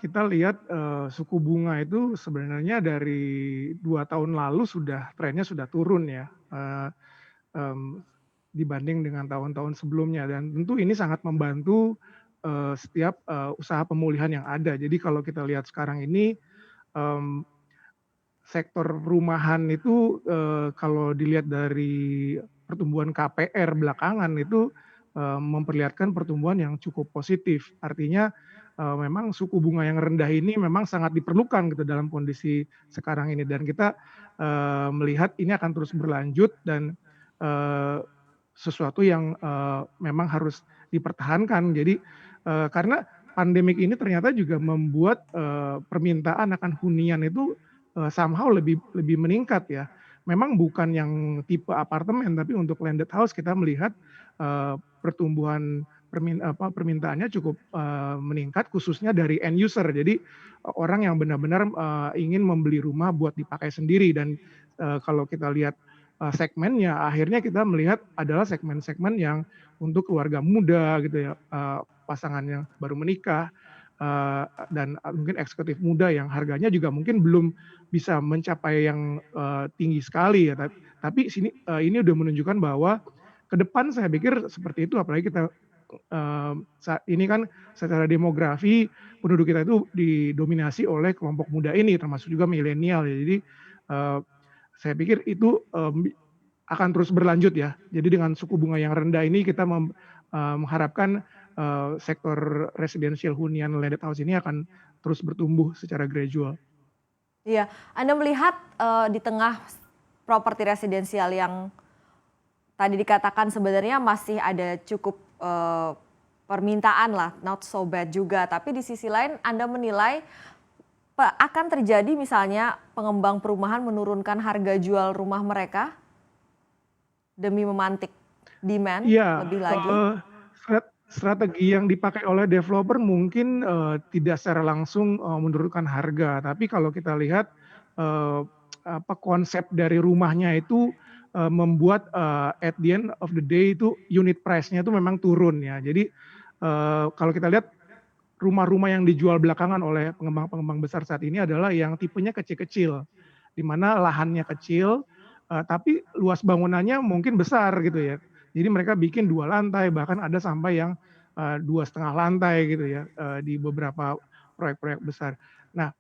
kita lihat, suku bunga itu sebenarnya dari 2 tahun lalu trennya sudah turun ya, mmm, dibanding dengan tahun-tahun sebelumnya dan tentu ini sangat membantu, setiap, usaha pemulihan yang ada. Jadi kalau kita lihat sekarang ini, mmm, sektor perumahan itu, kalau dilihat dari pertumbuhan KPR belakangan itu, memperlihatkan pertumbuhan yang cukup positif. Artinya, memang suku bunga yang rendah ini memang sangat diperlukan gitu dalam kondisi sekarang ini dan kita, melihat ini akan terus berlanjut dan, eee, sesuatu yang, memang harus dipertahankan. Jadi, karena pandemik ini ternyata juga membuat, permintaan akan hunian itu somehow lebih lebih meningkat ya. Memang bukan yang tipe apartemen, tapi untuk landed house kita melihat, pertumbuhan permintaannya cukup, meningkat khususnya dari end user. Jadi, orang yang benar-benar, ingin membeli rumah buat dipakai sendiri dan, kalau kita lihat, segmennya akhirnya kita melihat adalah segmen-segmen yang untuk keluarga muda gitu ya, pasangan yang baru menikah, dan mungkin eksekutif muda yang harganya juga mungkin belum bisa mencapai yang, tinggi sekali ya, tapi ini udah menunjukkan bahwa ke depan saya pikir seperti itu apalagi kita, saat ini kan secara demografi penduduk kita itu didominasi oleh kelompok muda ini termasuk juga milenial ya. Jadi, eee, saya pikir itu, akan terus berlanjut ya. Jadi dengan suku bunga yang rendah ini kita mengharapkan, sektor residensial hunian landed house ini akan terus bertumbuh secara gradual. Iya, Anda melihat, di tengah properti residensial yang tadi dikatakan sebenarnya masih ada cukup, permintaan lah, not so bad juga, tapi di sisi lain Anda menilai akan terjadi misalnya pengembang perumahan menurunkan harga jual rumah mereka demi memantik demand Iya, lebih lagi? strategi yang dipakai oleh developer mungkin, tidak secara langsung, menurunkan harga, tapi kalau kita lihat, eee, konsep dari rumahnya itu, membuat, at the end of the day itu unit price-nya itu memang turun ya. Jadi, kalau kita lihat rumah-rumah yang dijual belakangan oleh pengembang-pengembang besar saat ini adalah yang tipenya kecil-kecil, di mana lahannya kecil, tapi luas bangunannya mungkin besar gitu ya. Jadi mereka bikin 2 lantai, bahkan ada sampai yang, 2,5 lantai gitu ya, di beberapa proyek-proyek besar. Nah,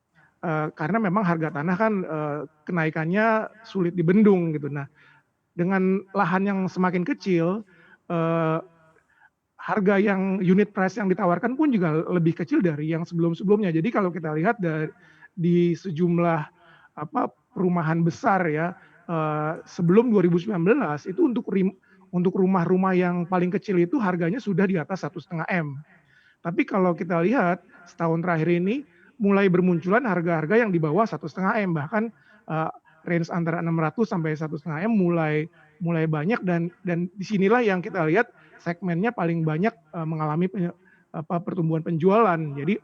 karena memang harga tanah kan, kenaikannya sulit dibendung gitu. Nah, dengan lahan yang semakin kecil, eee harga yang unit price yang ditawarkan pun juga lebih kecil dari yang sebelum-sebelumnya. Jadi kalau kita lihat di sejumlah perumahan besar ya, sebelum 2019 itu untuk rumah-rumah yang paling kecil itu harganya sudah di atas 1,5 M. Tapi kalau kita lihat setahun terakhir ini mulai bermunculan harga-harga yang di bawah 1,5 M, bahkan, eee, range antara 600 sampai 1,5 M mulai mulai banyak dan di sinilah yang kita lihat segmennya paling banyak, mengalami pertumbuhan penjualan. Jadi,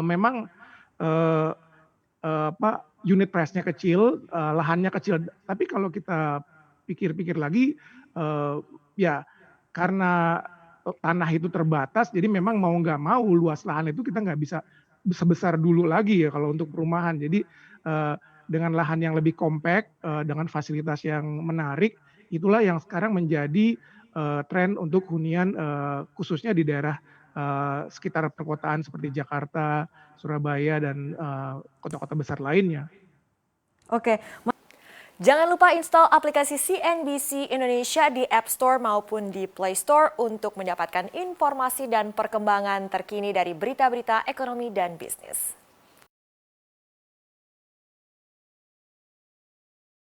memang, eee unit price-nya kecil, lahannya kecil. Tapi kalau kita pikir-pikir lagi, eee, ya karena, tanah itu terbatas, jadi memang mau nggak mau luas lahan itu kita nggak bisa sebesar dulu lagi ya kalau untuk perumahan. Jadi, dengan lahan yang lebih compact, dengan fasilitas yang menarik, itulah yang sekarang menjadi, tren untuk hunian, khususnya di daerah, sekitar perkotaan seperti Jakarta, Surabaya, dan, kota-kota besar lainnya. Oke. Jangan lupa install aplikasi CNBC Indonesia di App Store maupun di Play Store untuk mendapatkan informasi dan perkembangan terkini dari berita-berita ekonomi dan bisnis.